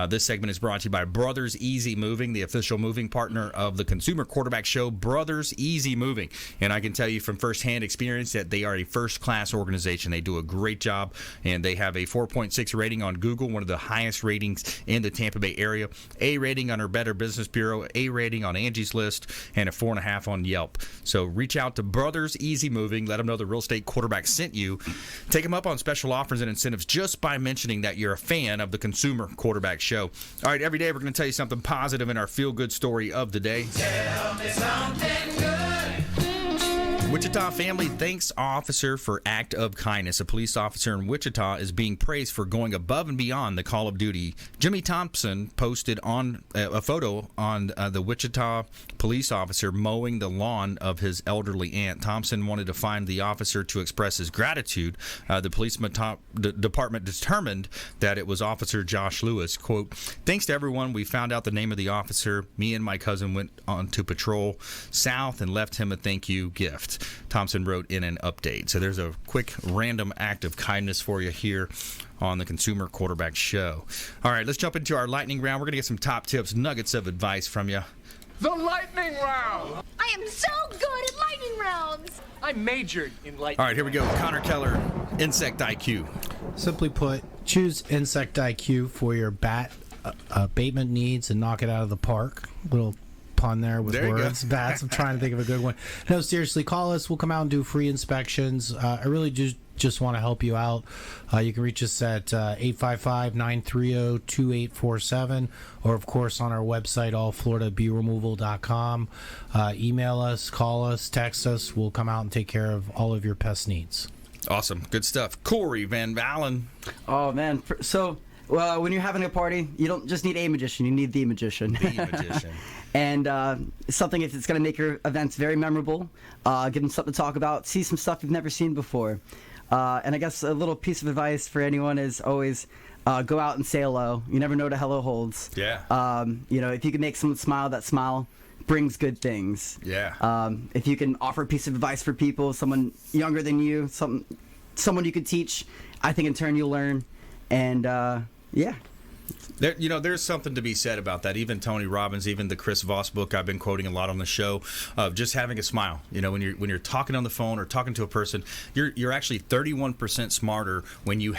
S2: This segment is brought to you by Brothers Easy Moving, the official moving partner of the Consumer Quarterback Show. Brothers Easy Moving. And I can tell you from firsthand experience that they are a first-class organization. They do a great job, and they have a 4.6 rating on Google, one of the highest ratings in the Tampa Bay area. A rating on our Better Business Bureau, A rating on Angie's List, and a 4.5 on Yelp. So reach out to Brothers Easy Moving. Let them know the Real Estate Quarterback sent you. Take them up on special offers and incentives just by mentioning that you're a fan of the Consumer Quarterback Show. All right, every day we're going to tell you something positive in our feel-good story of the day.
S3: Tell me something good.
S2: Wichita family thanks officer for act of kindness. A police officer in Wichita is being praised for going above and beyond the call of duty. Jimmy Thompson posted on a photo on the Wichita police officer mowing the lawn of his elderly aunt. Thompson wanted to find the officer to express his gratitude. The police department determined that it was Officer Josh Lewis. Quote, "Thanks to everyone, we found out the name of the officer. Me and my cousin went on to patrol south and left him a thank you gift," Thompson wrote in an update. So there's a quick random act of kindness for you here on the Consumer Quarterback Show. All right, let's jump into our lightning round. We're going to get some top tips, nuggets of advice from you.
S11: The lightning round!
S12: I am so good at lightning rounds!
S11: I majored in lightning.
S2: All right, here we go. Connor Keller, Insect IQ.
S6: Simply put, choose Insect IQ for your bat abatement needs and knock it out of the park. Little pun there with words. Bats. I'm trying to think of a good one. No, seriously, call us. We'll come out and do free inspections. I really do just want to help you out. You can reach us at 855-930-2847, or of course on our website, allfloridabeeremoval.com. Email us, call us, text us. We'll come out and take care of all of your pest needs.
S2: Awesome. Good stuff. Corey Van Valen.
S7: Oh, man. So when you're having a party, you don't just need a magician. You need the magician.
S2: The magician.
S7: And something, if it's going to make your events very memorable, give them something to talk about, see some stuff you've never seen before. And I guess a little piece of advice for anyone is always go out and say hello. You never know what a hello holds.
S2: Yeah.
S7: If you can make someone smile, that smile brings good things.
S2: Yeah.
S7: If you can offer a piece of advice for people, someone younger than you, someone you could teach, I think in turn you'll learn. And yeah.
S2: There's something to be said about that. Even Tony Robbins, even the Chris Voss book I've been quoting a lot on the show, of just having a smile. When you're talking on the phone or talking to a person, you're actually 31% smarter when you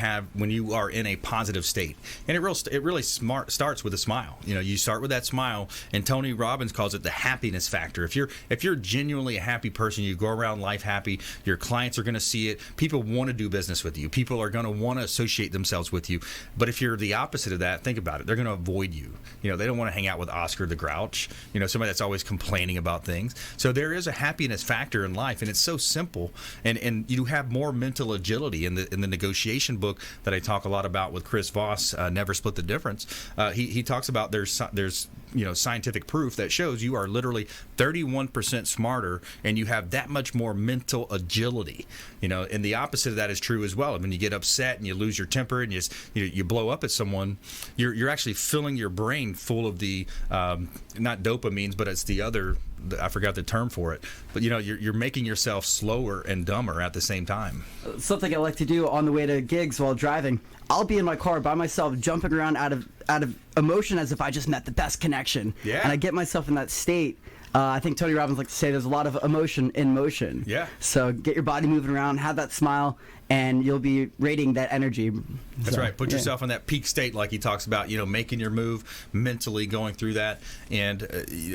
S2: are in a positive state. And it really starts with a smile. You start with that smile, and Tony Robbins calls it the happiness factor. If you're genuinely a happy person, you go around life happy, your clients are going to see it. People want to do business with you. People are going to want to associate themselves with you. But if you're the opposite of that, think about it. They're going to avoid you. They don't want to hang out with Oscar the Grouch, somebody that's always complaining about things. So there is a happiness factor in life, and it's so simple. And you have more mental agility in the negotiation book that I talk a lot about with Chris Voss, Never Split the Difference. He talks about there's scientific proof that shows you are literally 31% smarter, and you have that much more mental agility. And the opposite of that is true as well. When you get upset and you lose your temper and you blow up at someone, you're actually filling your brain full of the not dopamines, but it's the other. I forgot the term for it, but you're making yourself slower and dumber at the same time.
S7: Something I like to do on the way to gigs while driving, I'll be in my car by myself, jumping around out of emotion as if I just met the best connection.
S2: Yeah.
S7: And I get myself in that state. I think Tony Robbins likes to say there's a lot of emotion in motion.
S2: Yeah.
S7: So get your body moving around, have that smile, and you'll be radiating that energy.
S2: That's right. Put yourself in that peak state, like he talks about, making your move, mentally going through that. And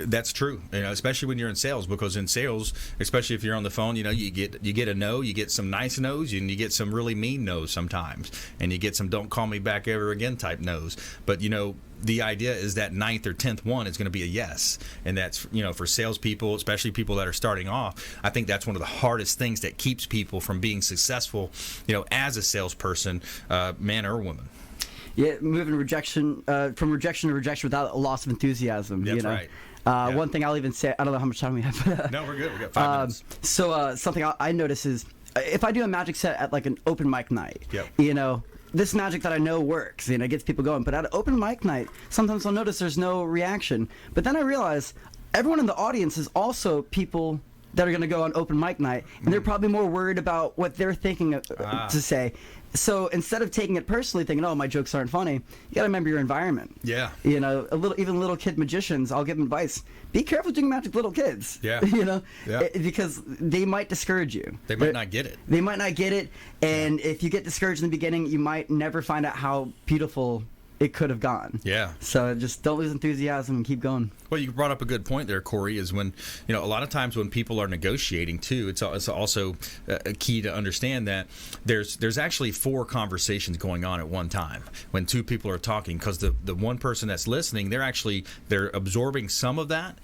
S2: that's true, especially when you're in sales, because in sales, especially if you're on the phone, you get a no, you get some nice no's, and you get some really mean no's sometimes. And you get some don't call me back ever again type no's. But, the idea is that 9th or 10th one is going to be a yes. And that's, for salespeople, especially people that are starting off, I think that's one of the hardest things that keeps people from being successful, as a salesperson, man or woman.
S7: Yeah, moving from rejection to rejection without a loss of enthusiasm.
S2: That's right.
S7: One thing I'll even say, I don't know how much time we have.
S2: No, we're good. We got 5 minutes.
S7: So something I notice is if I do a magic set at like an open mic night,
S2: Yep.
S7: This magic that I know works, gets people going. But at an open mic night, sometimes I'll notice there's no reaction. But then I realize everyone in the audience is also people that are going to go on open mic night, and they're probably more worried about what they're thinking to say. So instead of taking it personally, thinking, "Oh, my jokes aren't funny," you got to remember your environment.
S2: Yeah.
S7: Even little kid magicians, I'll give them advice: be careful doing magic with little kids.
S2: Yeah.
S7: Because they might discourage you.
S2: They might not get it.
S7: They might not get it, and if you get discouraged in the beginning, you might never find out how beautiful it could have gone.
S2: Yeah.
S7: So just don't lose enthusiasm and keep going.
S2: Well, you brought up a good point there, Corey, is when, a lot of times when people are negotiating too, it's also a key to understand that there's actually 4 conversations going on at one time when 2 people are talking, because the one person that's listening, they're absorbing some of that,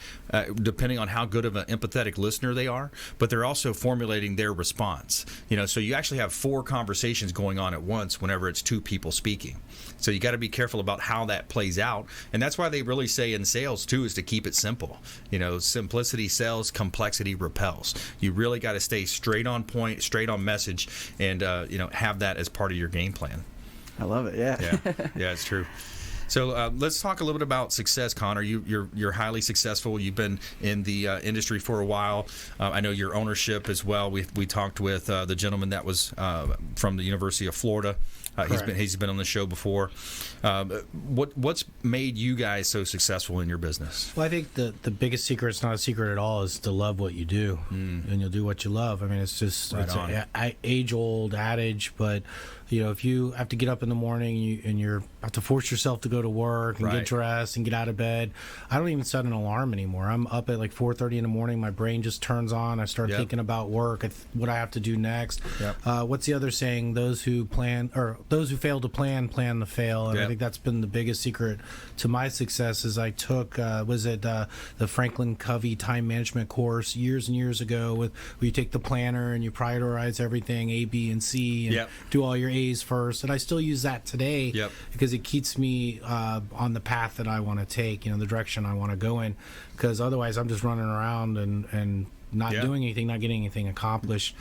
S2: depending on how good of an empathetic listener they are, but they're also formulating their response. So you actually have 4 conversations going on at once whenever it's 2 people speaking. So you got to be careful about how that plays out, and that's why they really say in sales too is to keep it simple. Simplicity sells, complexity repels. You really got to stay straight on point, straight on message, and have that as part of your game plan.
S7: I love it. Yeah,
S2: it's true. So let's talk a little bit about success, Connor. You're highly successful. You've been in the industry for a while. I know your ownership as well. We talked with the gentleman that was from the University of Florida. He's been on the show before. What's made you guys so successful in your business?
S6: Well, I think the biggest secret, it's not a secret at all, is to love what you do, and you'll do what you love. I mean, it's just it's an age-old adage, but if you have to get up in the morning and you have to force yourself to go to work and get dressed and get out of bed, I don't even set an alarm anymore. I'm up at like 4:30 in the morning. My brain just turns on. I start thinking about work, what I have to do next. What's the other saying? Those who fail to plan to fail. And I think that's been the biggest secret to my success. Is I took the Franklin Covey time management course years and years ago, where you take the planner and you prioritize everything A, B, and C, and do all your A's first. And I still use that today because it keeps me on the path that I want to take, the direction I want to go in. Because otherwise, I'm just running around and not
S2: Yeah.
S6: doing anything, not getting anything accomplished.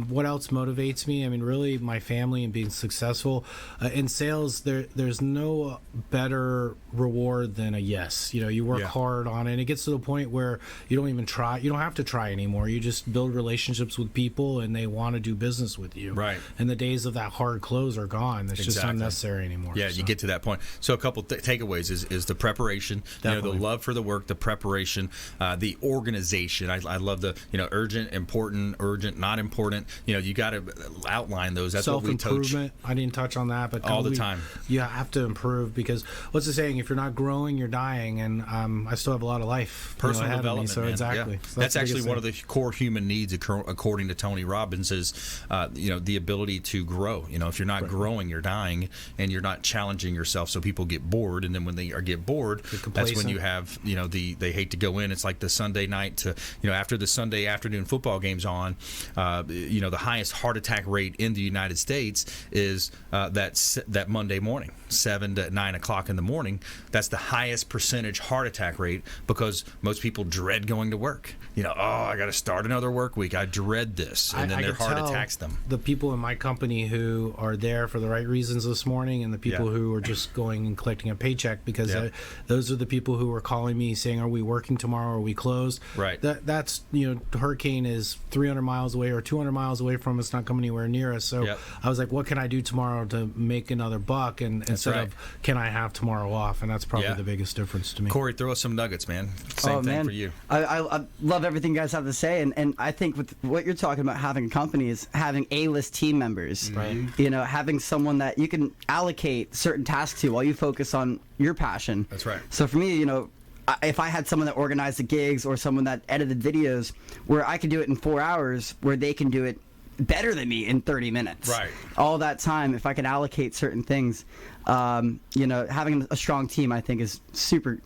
S6: What else motivates me? I mean, really, my family and being successful in sales. There's no better reward than a yes. You know, you work
S2: Yeah.
S6: hard on it, and it gets to the point where you don't even try. You don't have to try anymore. You just build relationships with people, and they want to do business with you.
S2: Right.
S6: And the days of that hard close are gone. It's just
S2: Exactly.
S6: unnecessary anymore.
S2: Yeah,
S6: so.
S2: you get to that point. So a couple takeaways is the preparation,
S6: Definitely.
S2: the love for the work, the preparation, the organization. I love the urgent, important, urgent, not important. You got to outline those. That's what we touch
S6: Self-improvement. I didn't touch on that, but
S2: all the time.
S6: You have to improve because what's the saying? If you're not growing, you're dying. And I still have a lot of life.
S2: Personal
S6: ahead of me,
S2: development,
S6: so
S2: man.
S6: exactly.
S2: Yeah.
S6: So
S2: that's
S6: the
S2: actually
S6: biggest
S2: one
S6: thing.
S2: of the core human needs, according to Tony Robbins, is the ability to grow. If you're not growing, you're dying, and you're not challenging yourself. So people get bored, and then when they get bored, that's when you have they hate to go in. It's like the Sunday night to after the Sunday afternoon football game's on. The highest heart attack rate in the United States is that Monday morning, 7 to 9 o'clock in the morning. That's the highest percentage heart attack rate because most people dread going to work. I got to start another work week. I dread this, and then their
S6: could
S2: heart
S6: tell
S2: attacks them.
S6: The people in my company who are there for the right reasons this morning, and the people who are just going and collecting a paycheck, because those are the people who are calling me saying, "Are we working tomorrow? Are we closed?"
S2: Right.
S6: That's the hurricane is 300 miles away or 200 miles away from us, not coming anywhere near us. So I was like, "What can I do tomorrow to make another buck?" And instead of "Can I have tomorrow off?" And that's probably the biggest difference to me.
S2: Corey, throw us some nuggets, man. Same thing for you.
S7: I love everything you guys have to say, and I think with what you're talking about, having companies, having A-list team members,
S6: right?
S7: Having someone that you can allocate certain tasks to while you focus on your passion.
S2: That's right.
S7: So for me, if I had someone that organized the gigs or someone that edited videos, where I could do it in 4 hours, where they can do it better than me in 30 minutes.
S2: Right.
S7: All that time, if I could allocate certain things, having a strong team, I think, is super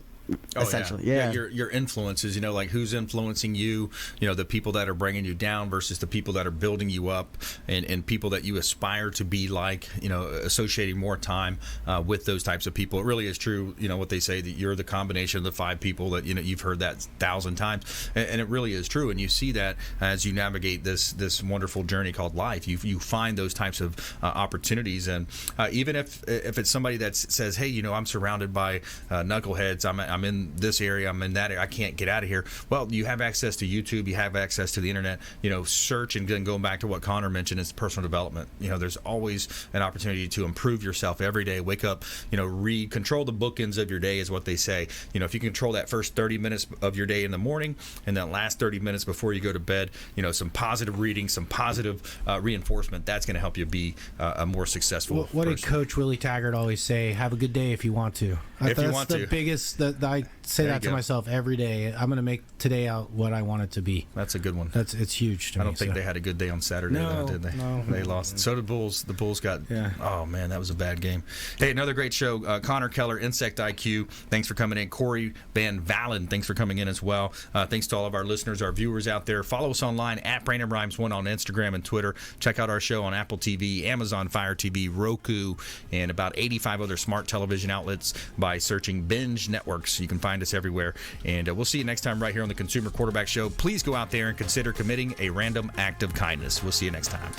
S7: essentially. Yeah.
S2: Your influences, like who's influencing you, the people that are bringing you down versus the people that are building you up, and people that you aspire to be like, associating more time with those types of people. It really is true, what they say, that you're the combination of the 5 people that, you've heard that 1,000 times, and it really is true. And you see that as you navigate this wonderful journey called life. You find those types of opportunities, and even if it's somebody that says, hey, I'm surrounded by knuckleheads, I'm in this area, I'm in that area, I can't get out of here. Well, you have access to YouTube, you have access to the internet, search, and then going back to what Connor mentioned, is personal development. There's always an opportunity to improve yourself every day. Wake up, read, control the bookends of your day is what they say. If you control that first 30 minutes of your day in the morning, and that last 30 minutes before you go to bed, some positive reading, some positive reinforcement, that's going to help you be a more successful
S6: What
S2: person.
S6: did Coach Willie Taggart always say? Have a good day if you want to. That's the biggest that I say that to myself every day. I'm going to make today out what I want it to be.
S2: That's a good one.
S6: It's huge to me.
S2: I don't think they had a good day on Saturday, though, did they?
S6: No.
S2: They lost. So did Bulls. The Bulls got. Oh man, that was a bad game. Hey, another great show. Connor Keller, Insect IQ. Thanks for coming in. Corey Van Valen, thanks for coming in as well. Thanks to all of our listeners, our viewers out there. Follow us online at Brandon Rhymes 1 on Instagram and Twitter. Check out our show on Apple TV, Amazon Fire TV, Roku, and about 85 other smart television outlets by searching Binge Networks. You can find us everywhere. And we'll see you next time right here on the Consumer Quarterback Show. Please go out there and consider committing a random act of kindness. We'll see you next time.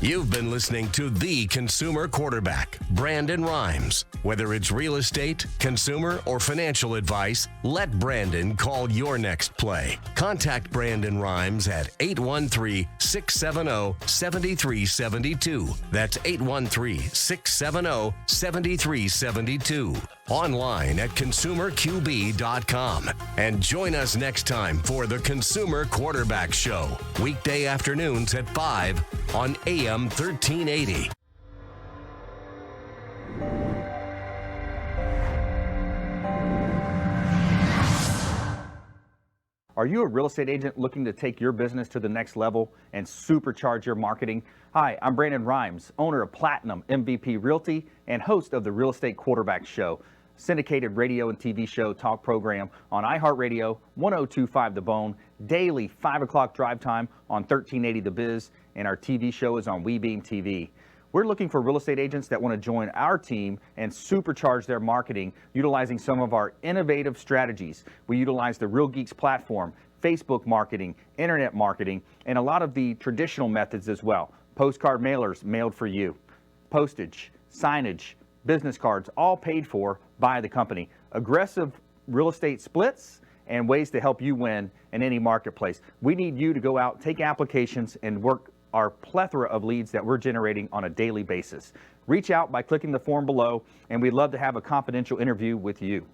S1: You've been listening to The Consumer Quarterback, Brandon Rhymes. Whether it's real estate, consumer, or financial advice, let Brandon call your next play. Contact Brandon Rhymes at 813-670-7372. That's 813-670-7372. Online at consumerqb.com. And join us next time for the Consumer Quarterback Show. Weekday afternoons at 5 on AM 1380.
S13: Are you a real estate agent looking to take your business to the next level and supercharge your marketing? Hi, I'm Brandon Rhymes, owner of Platinum MVP Realty and host of the Real Estate Quarterback Show, syndicated radio and TV show talk program on iHeartRadio, 1025 The Bone, daily 5 o'clock drive time on 1380 The Biz, and our TV show is on WeBeam TV. We're looking for real estate agents that want to join our team and supercharge their marketing utilizing some of our innovative strategies. We utilize the Real Geeks platform, Facebook marketing, internet marketing, and a lot of the traditional methods as well. Postcard mailers mailed for you, postage, signage, business cards, all paid for by the company. Aggressive real estate splits and ways to help you win in any marketplace. We need you to go out, take applications, and work our plethora of leads that we're generating on a daily basis. Reach out by clicking the form below, and we'd love to have a confidential interview with you.